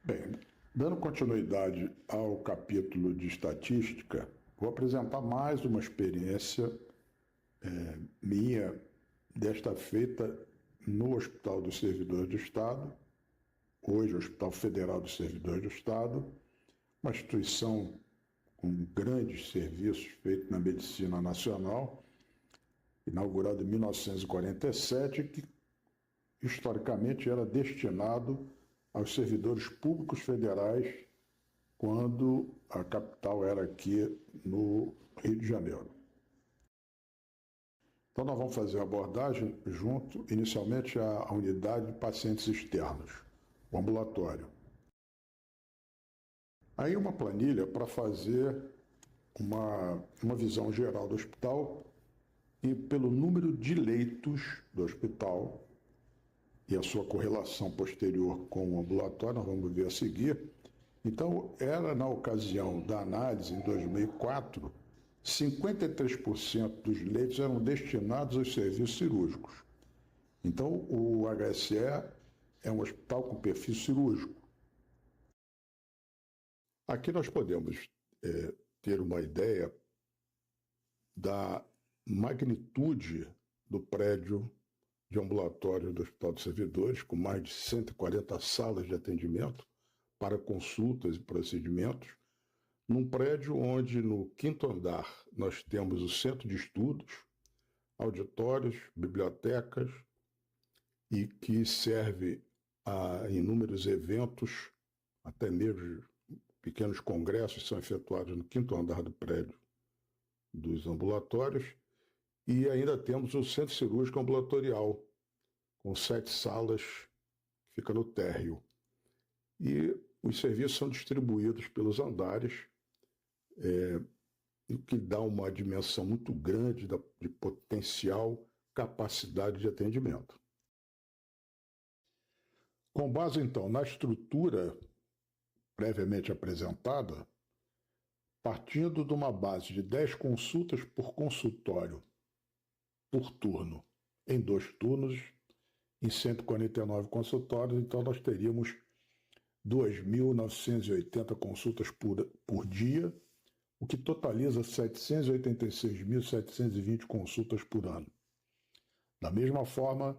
Bem, dando continuidade ao capítulo de estatística, vou apresentar mais uma experiência minha, desta feita no Hospital dos Servidores do Estado, hoje Hospital Federal dos Servidores do Estado, uma instituição com grandes serviços feito na medicina nacional, inaugurado em 1947, que historicamente era destinado aos servidores públicos federais quando a capital era aqui no Rio de Janeiro. Então nós vamos fazer a abordagem junto, inicialmente, à unidade de pacientes externos, o ambulatório. Aí uma planilha para fazer uma visão geral do hospital e pelo número de leitos do hospital e a sua correlação posterior com o ambulatório, nós vamos ver a seguir. Então, era na ocasião da análise, em 2004, 53% dos leitos eram destinados aos serviços cirúrgicos. Então, o HSE é um hospital com perfil cirúrgico. Aqui nós podemos ter uma ideia da magnitude do prédio de ambulatório do Hospital dos Servidores, com mais de 140 salas de atendimento para consultas e procedimentos, num prédio onde, no quinto andar, nós temos o centro de estudos, auditórios, bibliotecas, e que serve a inúmeros eventos, até mesmo pequenos congressos são efetuados no quinto andar do prédio dos ambulatórios, e ainda temos o centro cirúrgico ambulatorial, com 7 salas, que fica no térreo. E os serviços são distribuídos pelos andares, o que dá uma dimensão muito grande de potencial capacidade de atendimento. Com base, então, na estrutura previamente apresentada, partindo de uma base de 10 consultas por consultório por turno, em 2 turnos, em 149 consultórios, então nós teríamos 2.980 consultas por dia, o que totaliza 786.720 consultas por ano. Da mesma forma,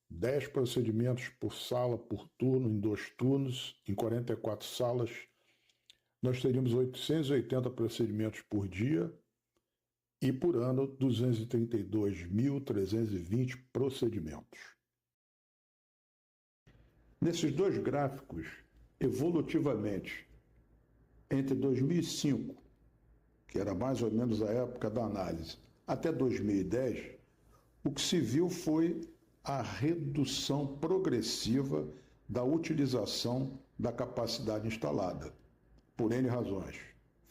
10 procedimentos por sala por turno, em 2 turnos, em 44 salas, nós teríamos 880 procedimentos por dia e, por ano, 232.320 procedimentos. Nesses 2 gráficos, evolutivamente, entre 2005, que era mais ou menos a época da análise, até 2010, o que se viu foi a redução progressiva da utilização da capacidade instalada, por N razões.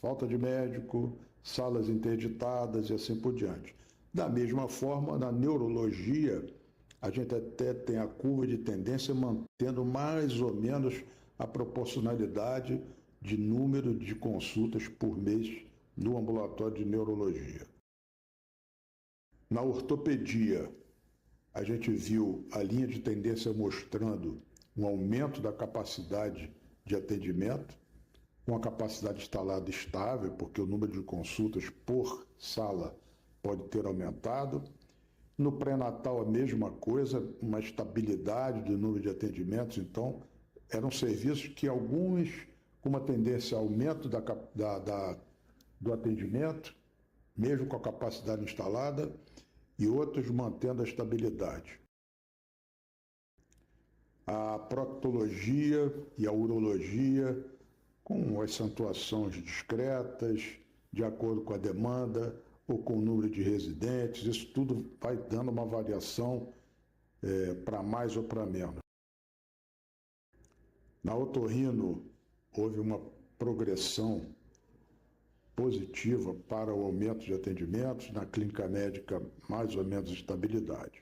Falta de médico, salas interditadas e assim por diante. Da mesma forma, na neurologia, a gente até tem a curva de tendência mantendo mais ou menos a proporcionalidade de número de consultas por mês no ambulatório de neurologia. Na ortopedia, a gente viu a linha de tendência mostrando um aumento da capacidade de atendimento, com a capacidade instalada estável, porque o número de consultas por sala pode ter aumentado. No pré-natal, a mesma coisa, uma estabilidade do número de atendimentos. Então, eram serviços que alguns com uma tendência a aumento do atendimento, mesmo com a capacidade instalada, e outros mantendo a estabilidade. A proctologia e a urologia, com acentuações discretas, de acordo com a demanda ou com o número de residentes, isso tudo vai dando uma variação para mais ou para menos. Na otorrino, houve uma progressão positiva para o aumento de atendimentos, na clínica médica, mais ou menos estabilidade.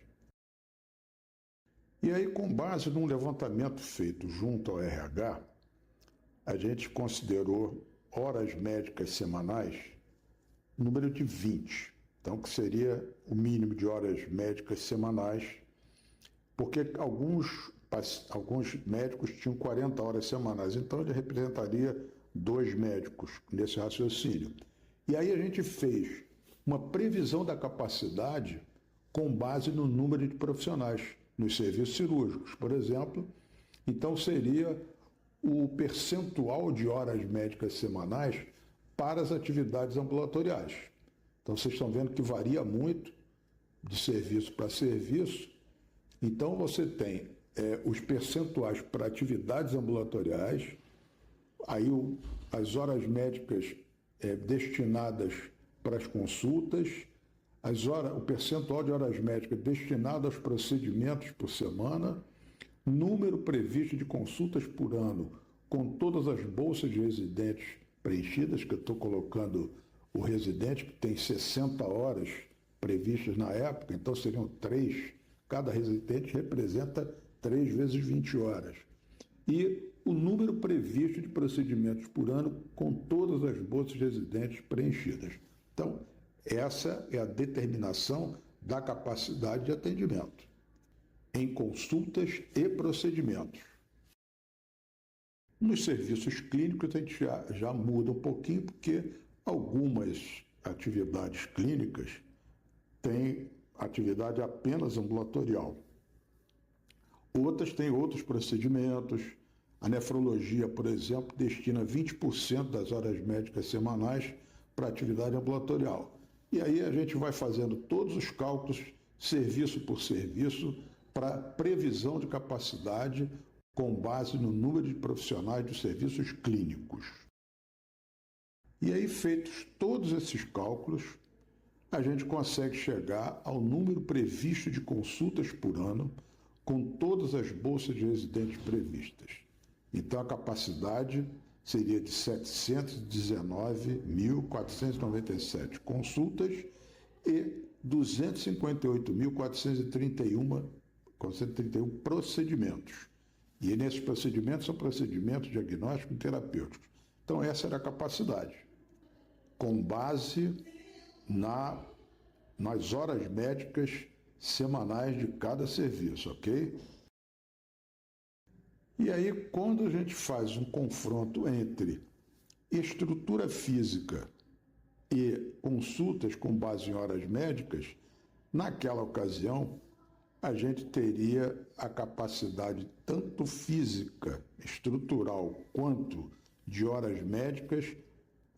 E aí, com base num levantamento feito junto ao RH, a gente considerou horas médicas semanais, número de 20. Então, que seria o mínimo de horas médicas semanais, porque alguns alguns médicos tinham 40 horas semanais, então ele representaria 2 médicos nesse raciocínio. E aí a gente fez uma previsão da capacidade com base no número de profissionais nos serviços cirúrgicos, por exemplo. Então seria o percentual de horas médicas semanais para as atividades ambulatoriais. Então vocês estão vendo que varia muito de serviço para serviço. Então você tem os percentuais para atividades ambulatoriais, aí as horas médicas destinadas para as consultas, o percentual de horas médicas destinado aos procedimentos por semana, número previsto de consultas por ano, com todas as bolsas de residentes preenchidas, que eu estou colocando o residente, que tem 60 horas previstas na época, então seriam 3, cada residente representa 3 vezes 20 horas. E o número previsto de procedimentos por ano, com todas as bolsas de residentes preenchidas. Então, essa é a determinação da capacidade de atendimento em consultas e procedimentos. Nos serviços clínicos, a gente já muda um pouquinho, porque algumas atividades clínicas têm atividade apenas ambulatorial. Outras têm outros procedimentos. A nefrologia, por exemplo, destina 20% das horas médicas semanais para atividade ambulatorial. E aí a gente vai fazendo todos os cálculos, serviço por serviço, para previsão de capacidade com base no número de profissionais dos serviços clínicos. E aí, feitos todos esses cálculos, a gente consegue chegar ao número previsto de consultas por ano, com todas as bolsas de residentes previstas. Então, a capacidade seria de 719.497 consultas e 258.431 procedimentos. E nesses procedimentos são procedimentos diagnósticos e terapêuticos. Então, essa era a capacidade, com base nas horas médicas semanais de cada serviço, ok? E aí, quando a gente faz um confronto entre estrutura física e consultas com base em horas médicas, naquela ocasião, a gente teria a capacidade tanto física, estrutural, quanto de horas médicas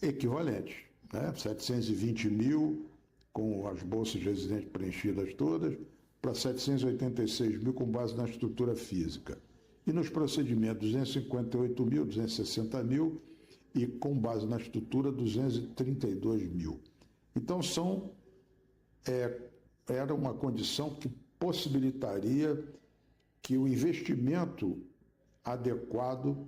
equivalentes, né? 720 mil com as bolsas de residentes preenchidas todas, para 786 mil com base na estrutura física. E nos procedimentos, 258 mil, 260 mil, e com base na estrutura, 232 mil. Então, era uma condição que possibilitaria que o investimento adequado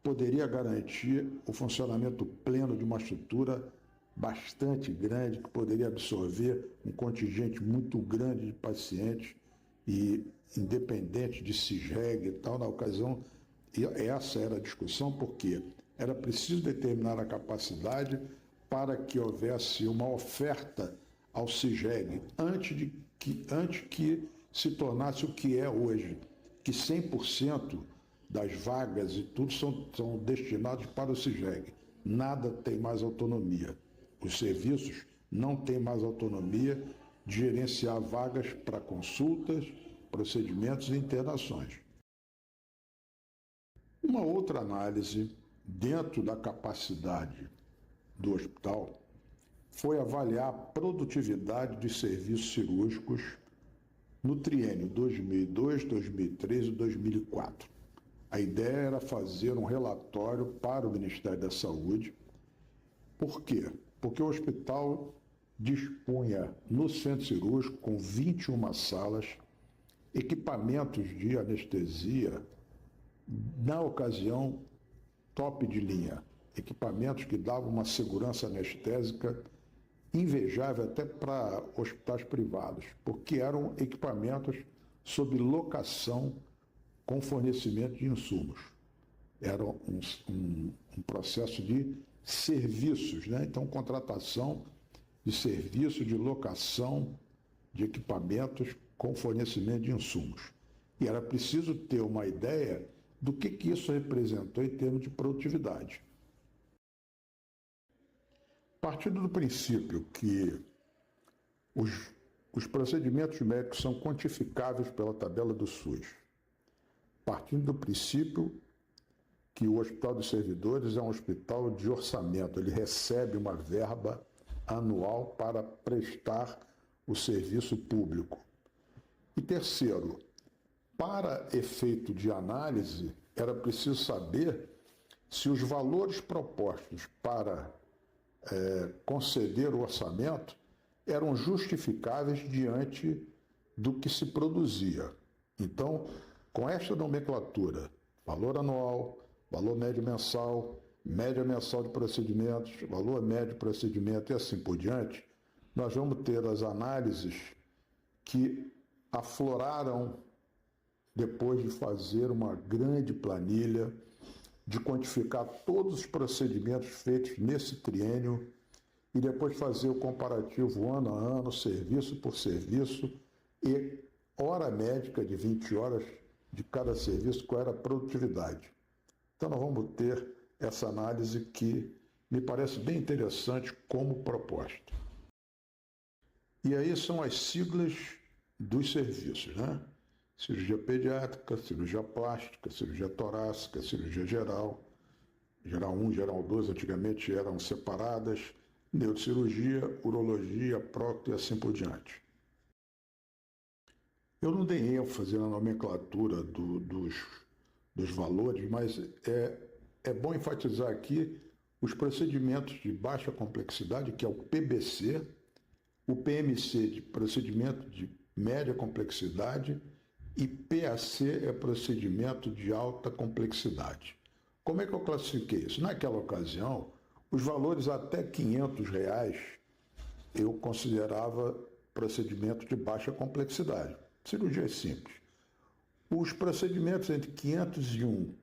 poderia garantir o funcionamento pleno de uma estrutura bastante grande, que poderia absorver um contingente muito grande de pacientes e independente de CISREG e tal. Na ocasião, essa era a discussão, porque era preciso determinar a capacidade para que houvesse uma oferta ao CISREG antes que se tornasse o que é hoje, que 100% das vagas e tudo são destinados para o CISREG. Nada tem mais autonomia. Os serviços não têm mais autonomia de gerenciar vagas para consultas, procedimentos e internações. Uma outra análise dentro da capacidade do hospital foi avaliar a produtividade de serviços cirúrgicos no triênio 2002, 2003 e 2004. A ideia era fazer um relatório para o Ministério da Saúde. Por quê? Porque o hospital dispunha no centro cirúrgico, com 21 salas, equipamentos de anestesia, na ocasião, top de linha. Equipamentos que davam uma segurança anestésica invejável até para hospitais privados, porque eram equipamentos sob locação com fornecimento de insumos. Era um processo de serviços, né? Então, contratação de serviço de locação de equipamentos com fornecimento de insumos. E era preciso ter uma ideia do que isso representou em termos de produtividade. Partindo do princípio que os procedimentos médicos são quantificáveis pela tabela do SUS, partindo do princípio que o Hospital dos Servidores é um hospital de orçamento, ele recebe uma verba anual para prestar o serviço público. E terceiro, para efeito de análise, era preciso saber se os valores propostos para conceder o orçamento eram justificáveis diante do que se produzia. Então, com esta nomenclatura, valor anual, valor médio mensal, média mensal de procedimentos, valor médio de procedimento e assim por diante, nós vamos ter as análises que afloraram depois de fazer uma grande planilha, de quantificar todos os procedimentos feitos nesse triênio e depois fazer o comparativo ano a ano, serviço por serviço e hora médica de 20 horas de cada serviço, qual era a produtividade. Então nós vamos ter essa análise que me parece bem interessante como proposta. E aí são as siglas dos serviços, né? Cirurgia pediátrica, cirurgia plástica, cirurgia torácica, cirurgia geral, geral 1, geral 2, antigamente eram separadas, neurocirurgia, urologia, prótese e assim por diante. Eu não dei ênfase na nomenclatura dos valores, mas é bom enfatizar aqui os procedimentos de baixa complexidade, que é o PBC, o PMC de procedimento de média complexidade e PAC é procedimento de alta complexidade. Como é que eu classifiquei isso? Naquela ocasião, os valores até R$500 eu considerava procedimento de baixa complexidade, cirurgias simples. Os procedimentos entre R$501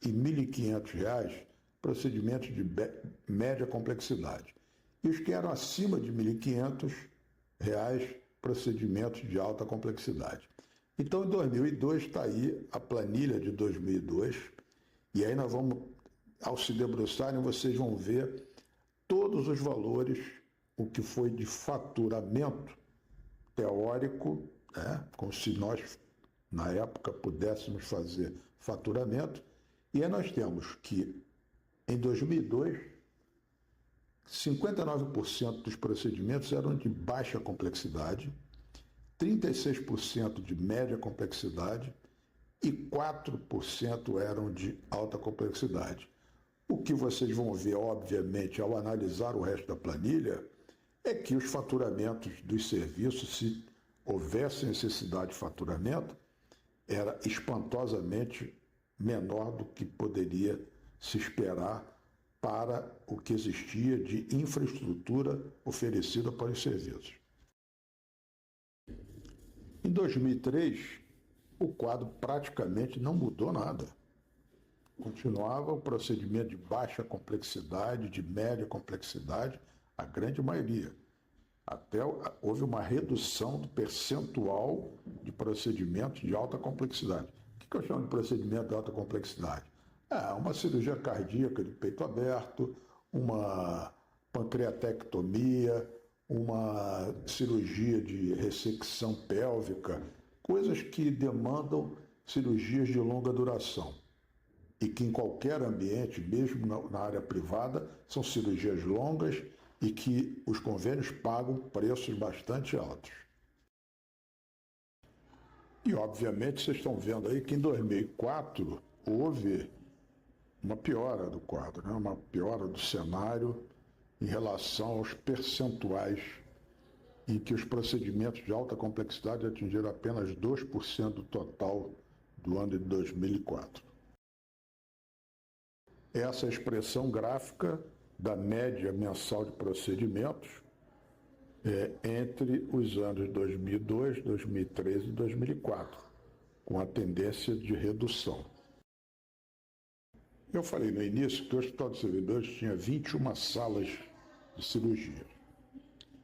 e R$1.500, procedimentos de média complexidade. E os que eram acima de R$1.500, procedimentos de alta complexidade. Então, em 2002, está aí a planilha de 2002, e aí nós vamos, ao se debruçarem, vocês vão ver todos os valores, o que foi de faturamento teórico, né? Como se nós, na época, pudéssemos fazer faturamento, e aí nós temos que, em 2002, 59% dos procedimentos eram de baixa complexidade, 36% de média complexidade e 4% eram de alta complexidade. O que vocês vão ver, obviamente, ao analisar o resto da planilha, é que os faturamentos dos serviços, se houvesse necessidade de faturamento, era espantosamente menor do que poderia se esperar para o que existia de infraestrutura oferecida para os serviços. Em 2003, o quadro praticamente não mudou nada. Continuava o procedimento de baixa complexidade, de média complexidade, a grande maioria. Até houve uma redução do percentual de procedimentos de alta complexidade. O que eu chamo de procedimento de alta complexidade? Uma cirurgia cardíaca de peito aberto, uma pancreatectomia, uma cirurgia de ressecção pélvica, coisas que demandam cirurgias de longa duração e que em qualquer ambiente, mesmo na área privada, são cirurgias longas e que os convênios pagam preços bastante altos. E, obviamente, vocês estão vendo aí que em 2004 houve uma piora do quadro, né? Uma piora do cenário em relação aos percentuais em que os procedimentos de alta complexidade atingiram apenas 2% do total do ano de 2004. Essa é a expressão gráfica da média mensal de procedimentos entre os anos 2002, 2013 e 2004, com a tendência de redução. Eu falei no início que o Hospital dos Servidores tinha 21 salas de cirurgia.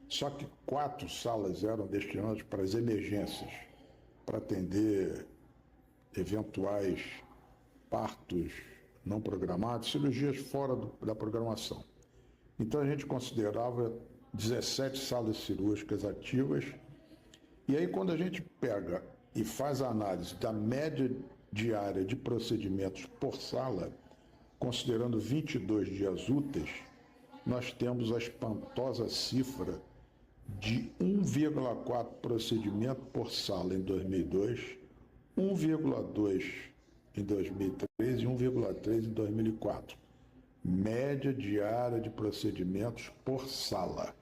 Só que 4 salas eram destinadas para as emergências, para atender eventuais partos não programados, cirurgias fora da programação. Então a gente considerava 17 salas cirúrgicas ativas, e aí quando a gente pega e faz a análise da média diária de procedimentos por sala, considerando 22 dias úteis, nós temos a espantosa cifra de 1,4 procedimento por sala em 2002, 1,2 em 2003 e 1,3 em 2004. Média diária de procedimentos por sala.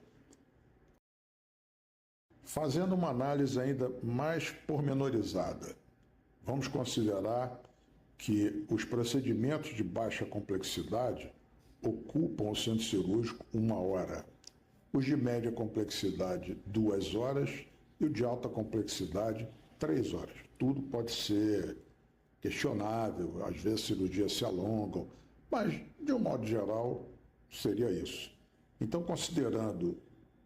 Fazendo uma análise ainda mais pormenorizada, vamos considerar que os procedimentos de baixa complexidade ocupam o centro cirúrgico 1 hora, os de média complexidade 2 horas e o de alta complexidade 3 horas. Tudo pode ser questionável, às vezes cirurgias se alongam, mas de um modo geral seria isso. Então, considerando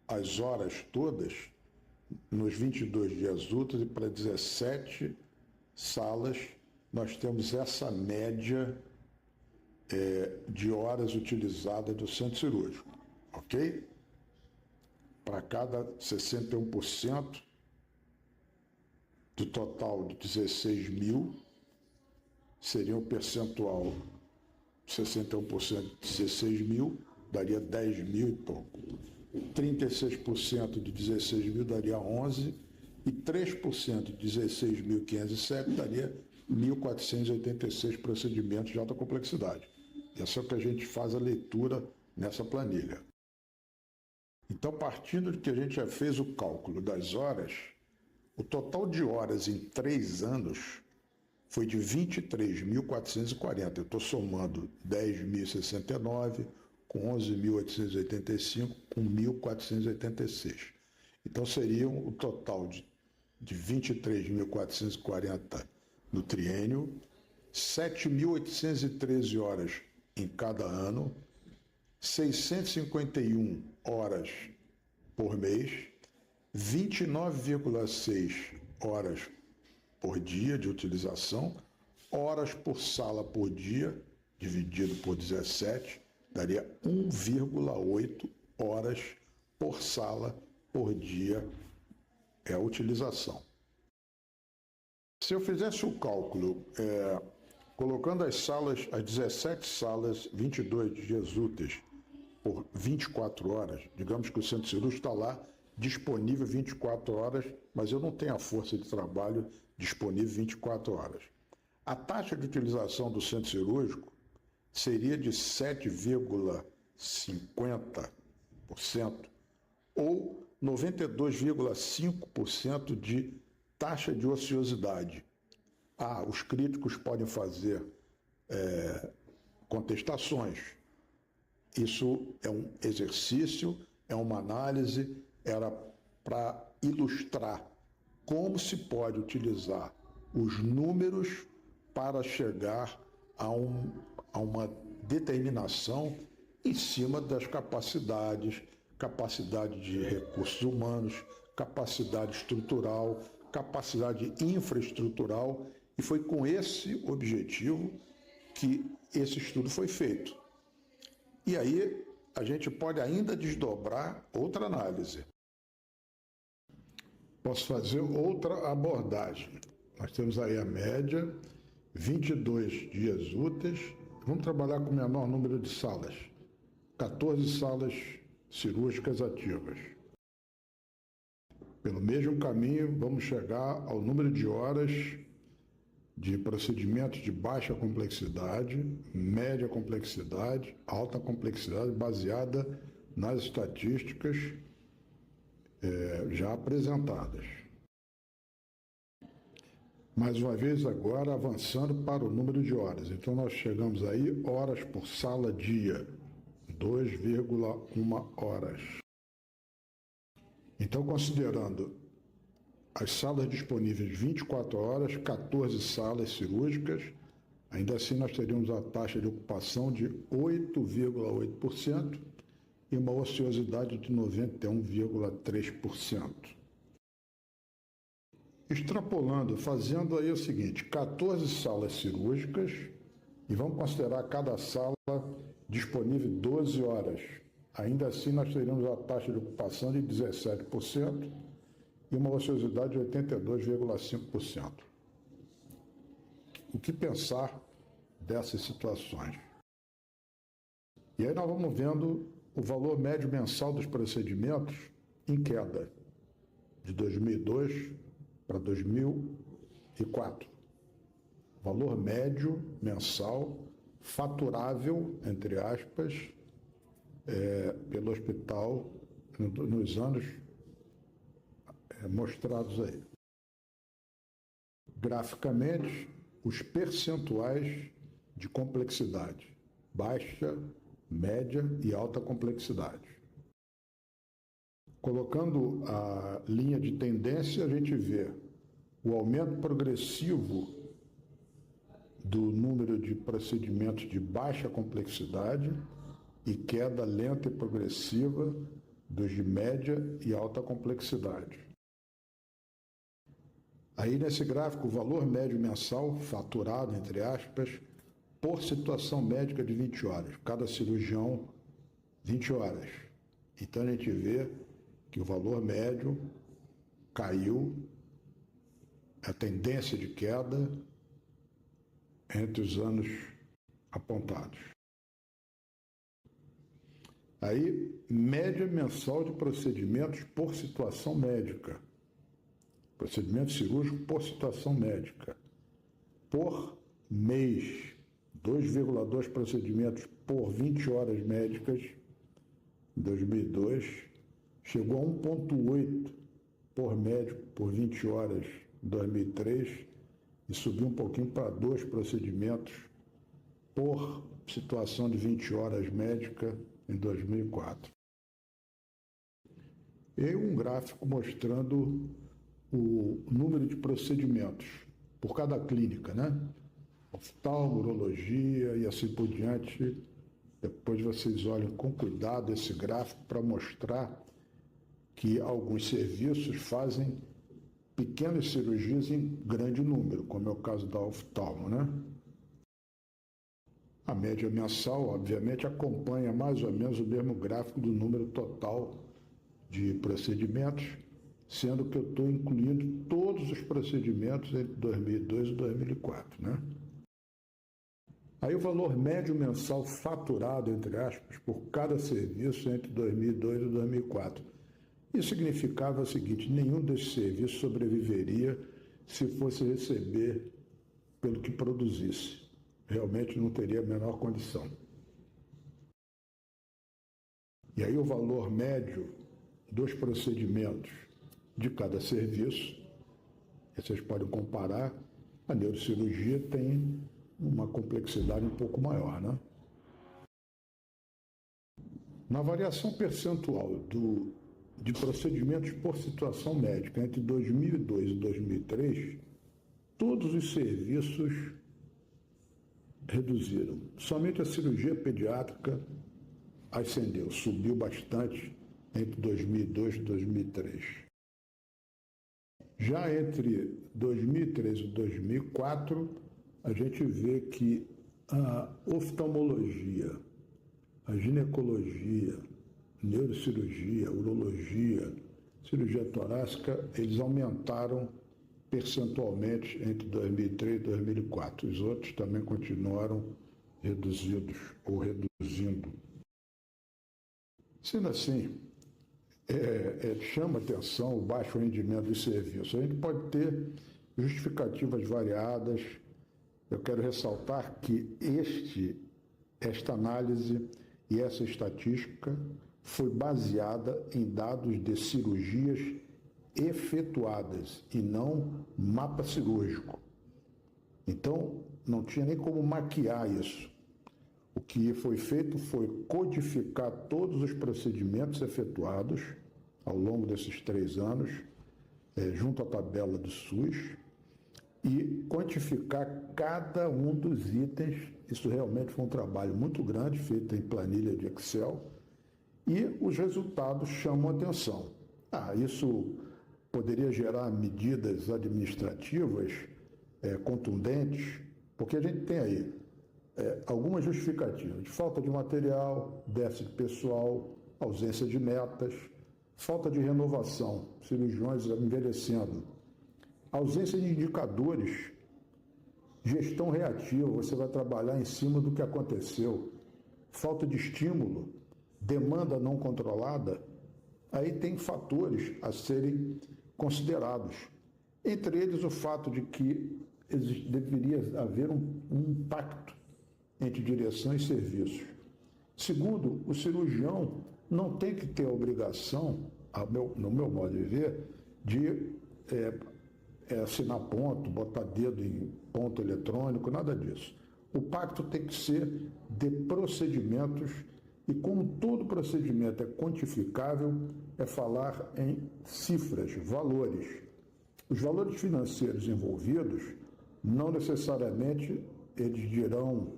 as horas todas, nos 22 dias úteis e para 17 salas, nós temos essa média de horas utilizadas do centro cirúrgico, ok? Para cada 61% do total de 16 mil, seria um percentual, 61% de 16 mil, daria 10 mil e pouco. 36% de 16 mil daria 11, e 3% de 16.507 daria 1.486 procedimentos de alta complexidade. Essa é o que a gente faz a leitura nessa planilha. Então, partindo de que a gente já fez o cálculo das horas, o total de horas em 3 anos foi de 23.440. Eu estou somando 10.069 com 11.885 com 1.486. Então, seriam o total de 23.440 no triênio, 7.813 horas em cada ano, 651 horas por mês, 29,6 horas por dia de utilização, horas por sala por dia, dividido por 17, daria 1,8 horas por sala por dia é a utilização. Se eu fizesse o cálculo, colocando as 17 salas, 22 dias úteis, por 24 horas, digamos que o centro cirúrgico está lá disponível 24 horas, mas eu não tenho a força de trabalho disponível 24 horas. A taxa de utilização do centro cirúrgico seria de 7,50% ou 92,5% de taxa de ociosidade. Os críticos podem fazer contestações. Isso é um exercício, é uma análise, era para ilustrar como se pode utilizar os números para chegar a uma determinação em cima das capacidade de recursos humanos, capacidade estrutural, capacidade infraestrutural, e foi com esse objetivo que esse estudo foi feito. E aí a gente pode ainda desdobrar outra análise. Posso fazer outra abordagem. Nós temos aí a média, 22 dias úteis. Vamos trabalhar com o menor número de salas. 14 salas cirúrgicas ativas. Pelo mesmo caminho, vamos chegar ao número de horas de procedimentos de baixa complexidade, média complexidade, alta complexidade, baseada nas estatísticas já apresentadas. Mais uma vez, agora avançando para o número de horas. Então, nós chegamos aí, horas por sala dia, 2,1 horas. Então, considerando as salas disponíveis 24 horas, 14 salas cirúrgicas, ainda assim nós teríamos a taxa de ocupação de 8,8% e uma ociosidade de 91,3%. Extrapolando, fazendo aí o seguinte, 14 salas cirúrgicas e vamos considerar cada sala disponível 12 horas. Ainda assim, nós teríamos a taxa de ocupação de 17% e uma ociosidade de 82,5%. O que pensar dessas situações? E aí nós vamos vendo o valor médio mensal dos procedimentos em queda, de 2002 para 2004. Valor médio mensal faturável, entre aspas, pelo hospital nos anos mostrados aí. Graficamente, os percentuais de complexidade, baixa, média e alta complexidade. Colocando a linha de tendência, a gente vê o aumento progressivo do número de procedimentos de baixa complexidade e queda lenta e progressiva dos de média e alta complexidade. Aí nesse gráfico, o valor médio mensal faturado, entre aspas, por situação médica de 20 horas. Cada cirurgião, 20 horas. Então a gente vê que o valor médio caiu, a tendência de queda entre os anos apontados. Aí, média mensal de procedimentos por situação médica. Procedimento cirúrgico por situação médica. Por mês, 2,2 procedimentos por 20 horas médicas em 2002, chegou a 1,8 por médico por 20 horas em 2003 e subiu um pouquinho para 2 procedimentos por situação de 20 horas médica em 2004. E um gráfico mostrando o número de procedimentos por cada clínica, né? Oftalmo, urologia e assim por diante. Depois vocês olhem com cuidado esse gráfico para mostrar que alguns serviços fazem pequenas cirurgias em grande número, como é o caso da oftalmo, né? A média mensal, obviamente, acompanha mais ou menos o mesmo gráfico do número total de procedimentos, sendo que eu estou incluindo todos os procedimentos entre 2002 e 2004, né? Aí o valor médio mensal faturado, entre aspas, por cada serviço entre 2002 e 2004. Isso significava o seguinte: nenhum desses serviços sobreviveria se fosse receber pelo que produzisse. Realmente não teria a menor condição. E aí o valor médio dos procedimentos de cada serviço, vocês podem comparar, a neurocirurgia tem uma complexidade um pouco maior, né? Na variação percentual de procedimentos por situação médica entre 2002 e 2003, todos os serviços reduziram. Somente a cirurgia pediátrica ascendeu, subiu bastante entre 2002 e 2003. Já entre 2003 e 2004, a gente vê que a oftalmologia, a ginecologia, neurocirurgia, urologia, cirurgia torácica, eles aumentaram percentualmente entre 2003 e 2004. Os outros também continuaram reduzidos ou reduzindo. Sendo assim, chama atenção o baixo rendimento dos serviços. A gente pode ter justificativas variadas. Eu quero ressaltar que esta análise e essa estatística foi baseada em dados de cirurgias efetuadas e não mapa cirúrgico. Então, não tinha nem como maquiar isso. O que foi feito foi codificar todos os procedimentos efetuados ao longo desses 3 anos, junto à tabela do SUS, e quantificar cada um dos itens. Isso realmente foi um trabalho muito grande, feito em planilha de Excel, e os resultados chamam a atenção. Isso poderia gerar medidas administrativas contundentes, porque a gente tem aí algumas justificativas de falta de material, déficit pessoal, ausência de metas, falta de renovação, cirurgiões envelhecendo, ausência de indicadores, gestão reativa, você vai trabalhar em cima do que aconteceu, falta de estímulo, demanda não controlada, aí tem fatores a serem considerados. Entre eles o fato de que deveria haver um pacto entre direção e serviços. Segundo, o cirurgião não tem que ter a obrigação, no meu modo de ver, de assinar ponto, botar dedo em ponto eletrônico, nada disso. O pacto tem que ser de procedimentos e, como todo procedimento é quantificável, é falar em cifras, valores. Os valores financeiros envolvidos não necessariamente eles dirão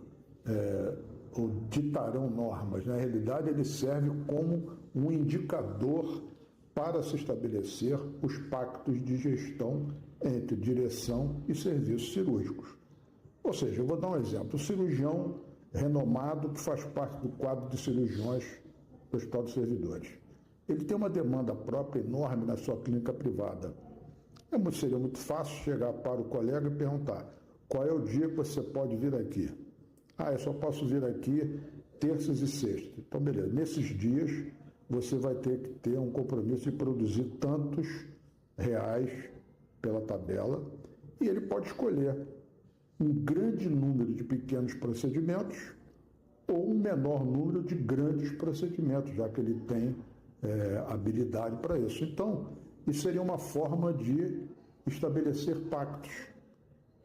ou ditarão normas. Na realidade, ele serve como um indicador para se estabelecer os pactos de gestão entre direção e serviços cirúrgicos. Ou seja, eu vou dar um exemplo. O cirurgião renomado que faz parte do quadro de cirurgiões do Hospital dos Servidores. Ele tem uma demanda própria enorme na sua clínica privada. Seria muito fácil chegar para o colega e perguntar: qual é o dia que você pode vir aqui? Eu só posso vir aqui terças e sextas. Então, beleza. Nesses dias, você vai ter que ter um compromisso de produzir tantos reais pela tabela, e ele pode escolher um grande número de pequenos procedimentos ou um menor número de grandes procedimentos, já que ele tem habilidade para isso. Então, isso seria uma forma de estabelecer pactos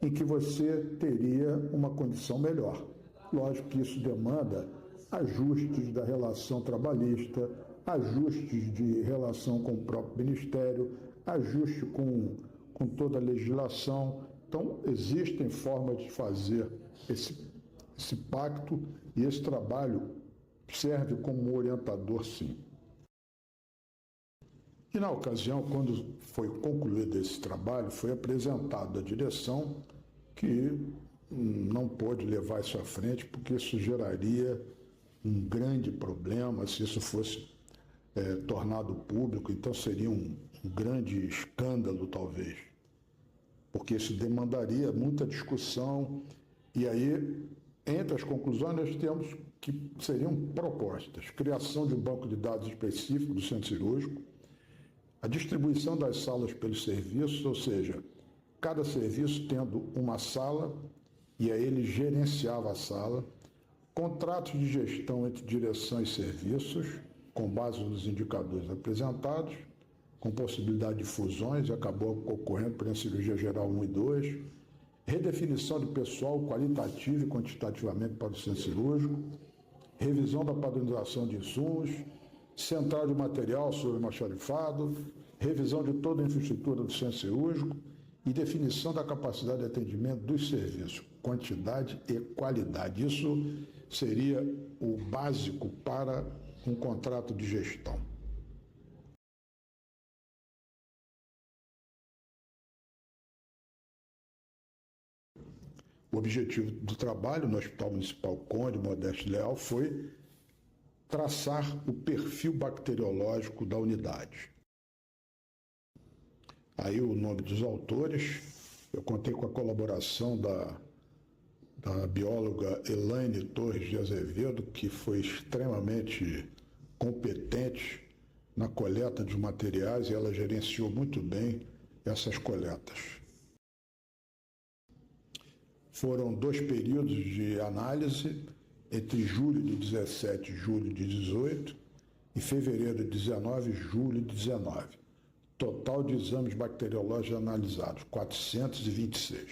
em que você teria uma condição melhor. Lógico que isso demanda ajustes da relação trabalhista, ajustes de relação com o próprio Ministério, ajuste com toda a legislação. Então, existem formas de fazer esse pacto e esse trabalho serve como orientador, sim. E na ocasião, quando foi concluído esse trabalho, foi apresentado à direção que não pôde levar isso à frente, porque isso geraria um grande problema se isso fosse tornado público, então seria um grande escândalo, talvez, porque isso demandaria muita discussão, e aí, entre as conclusões, nós temos que seriam propostas: criação de um banco de dados específico do centro cirúrgico, a distribuição das salas pelos serviços, ou seja, cada serviço tendo uma sala, e aí ele gerenciava a sala, contratos de gestão entre direção e serviços, com base nos indicadores apresentados, com possibilidade de fusões, e acabou ocorrendo para a cirurgia geral 1 e 2, redefinição de pessoal qualitativo e quantitativamente para o centro cirúrgico, revisão da padronização de insumos, central de material sobre almoxarifado, revisão de toda a infraestrutura do centro cirúrgico e definição da capacidade de atendimento dos serviços, quantidade e qualidade. Isso seria o básico para um contrato de gestão. O objetivo do trabalho no Hospital Municipal Conde Modesto Leal foi traçar o perfil bacteriológico da unidade. Aí o nome dos autores, eu contei com a colaboração da bióloga Elaine Torres de Azevedo, que foi extremamente competente na coleta de materiais, e ela gerenciou muito bem essas coletas. Foram 2 períodos de análise, entre julho de 17 e julho de 18, e fevereiro de 19 e julho de 19. Total de exames bacteriológicos analisados, 426.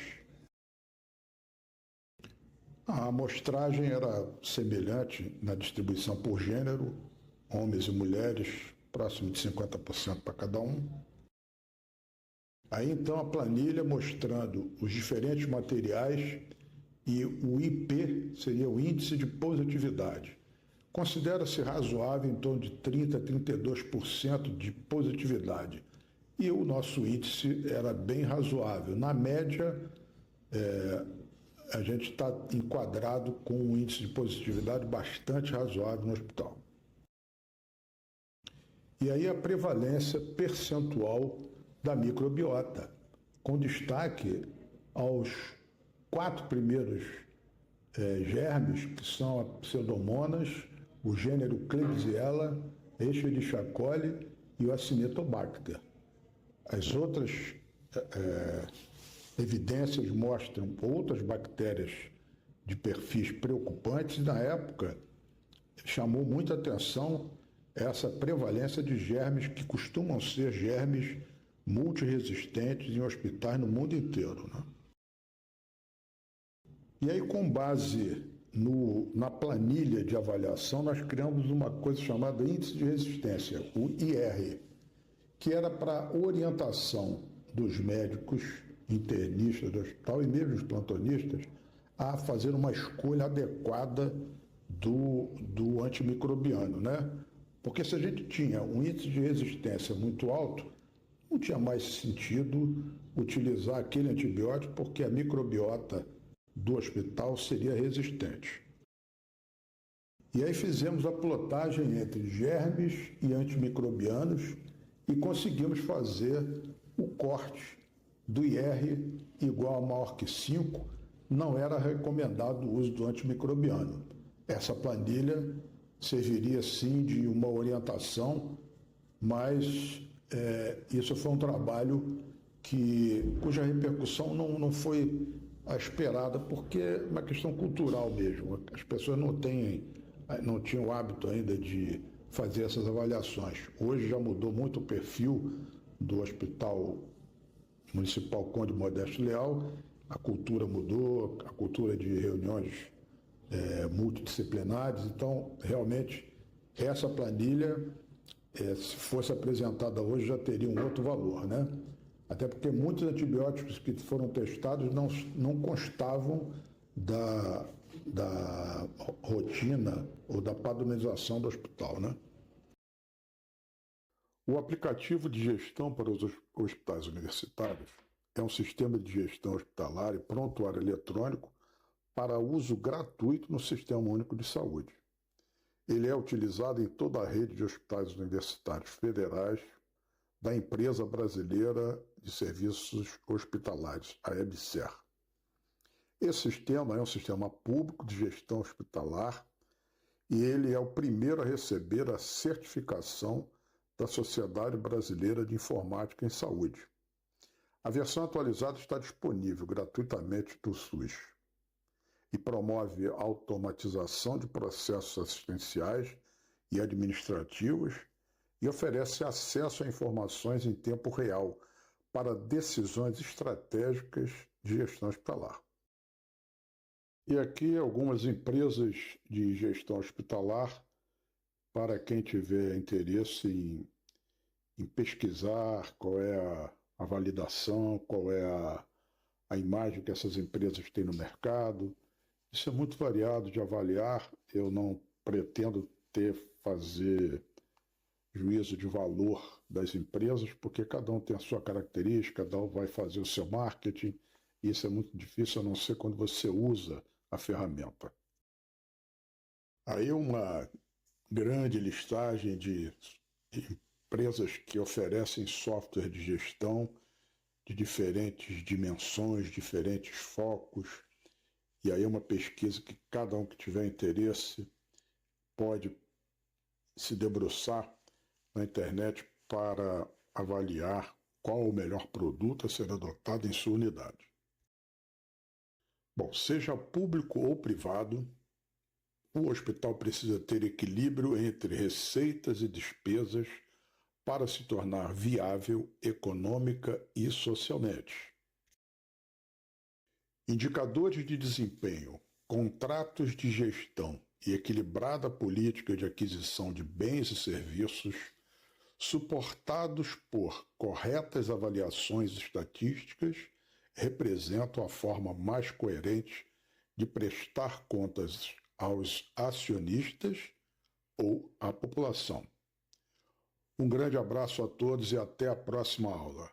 A amostragem era semelhante na distribuição por gênero, homens e mulheres, próximo de 50% para cada um. Aí então a planilha mostrando os diferentes materiais e o IP seria o índice de positividade. Considera-se razoável em torno de 30% a 32% de positividade e o nosso índice era bem razoável. Na média, a gente está enquadrado com um índice de positividade bastante razoável no hospital. E aí a prevalência percentual da microbiota, com destaque aos 4 primeiros germes, que são a Pseudomonas, o gênero Klebsiella, Escherichia coli e o Acinetobacter. As outras evidências mostram outras bactérias de perfis preocupantes, e na época chamou muita atenção essa prevalência de germes que costumam ser germes multiresistentes em hospitais no mundo inteiro, né? E aí, com base na planilha de avaliação, nós criamos uma coisa chamada Índice de Resistência, o IR, que era para orientação dos médicos internistas do hospital e mesmo os plantonistas a fazer uma escolha adequada do antimicrobiano, né? Porque se a gente tinha um índice de resistência muito alto, não tinha mais sentido utilizar aquele antibiótico, porque a microbiota do hospital seria resistente. E aí fizemos a plotagem entre germes e antimicrobianos e conseguimos fazer o corte do IR igual a maior que 5, não era recomendado o uso do antimicrobiano. Essa planilha serviria sim de uma orientação, mas isso foi um trabalho cuja repercussão não foi a esperada, porque é uma questão cultural mesmo. As pessoas não tinham o hábito ainda de fazer essas avaliações. Hoje já mudou muito o perfil do Hospital Municipal Conde Modesto Leal, a cultura mudou, a cultura de reuniões multidisciplinares, então realmente essa planilha, se fosse apresentada hoje, já teria um outro valor, né? Até porque muitos antibióticos que foram testados não constavam da rotina ou da padronização do hospital, né? O aplicativo de gestão para os hospitais universitários é um sistema de gestão hospitalar e prontuário eletrônico para uso gratuito no Sistema Único de Saúde. Ele é utilizado em toda a rede de hospitais universitários federais da Empresa Brasileira de Serviços Hospitalares, a EBSER. Esse sistema é um sistema público de gestão hospitalar e ele é o primeiro a receber a certificação da Sociedade Brasileira de Informática em Saúde. A versão atualizada está disponível gratuitamente do SUS e promove a automatização de processos assistenciais e administrativos e oferece acesso a informações em tempo real para decisões estratégicas de gestão hospitalar. E aqui algumas empresas de gestão hospitalar para quem tiver interesse em pesquisar qual é a validação, qual é a imagem que essas empresas têm no mercado. Isso é muito variado de avaliar, eu não pretendo fazer juízo de valor das empresas, porque cada um tem a sua característica, cada um vai fazer o seu marketing, e isso é muito difícil, a não ser quando você usa a ferramenta. Aí uma grande listagem de empresas que oferecem software de gestão de diferentes dimensões, diferentes focos, e aí uma pesquisa que cada um que tiver interesse pode se debruçar na internet para avaliar qual o melhor produto a ser adotado em sua unidade. Bom, seja público ou privado, o hospital precisa ter equilíbrio entre receitas e despesas para se tornar viável econômica e socialmente. Indicadores de desempenho, contratos de gestão e equilibrada política de aquisição de bens e serviços, suportados por corretas avaliações estatísticas, representam a forma mais coerente de prestar contas aos acionistas ou à população. Um grande abraço a todos e até a próxima aula.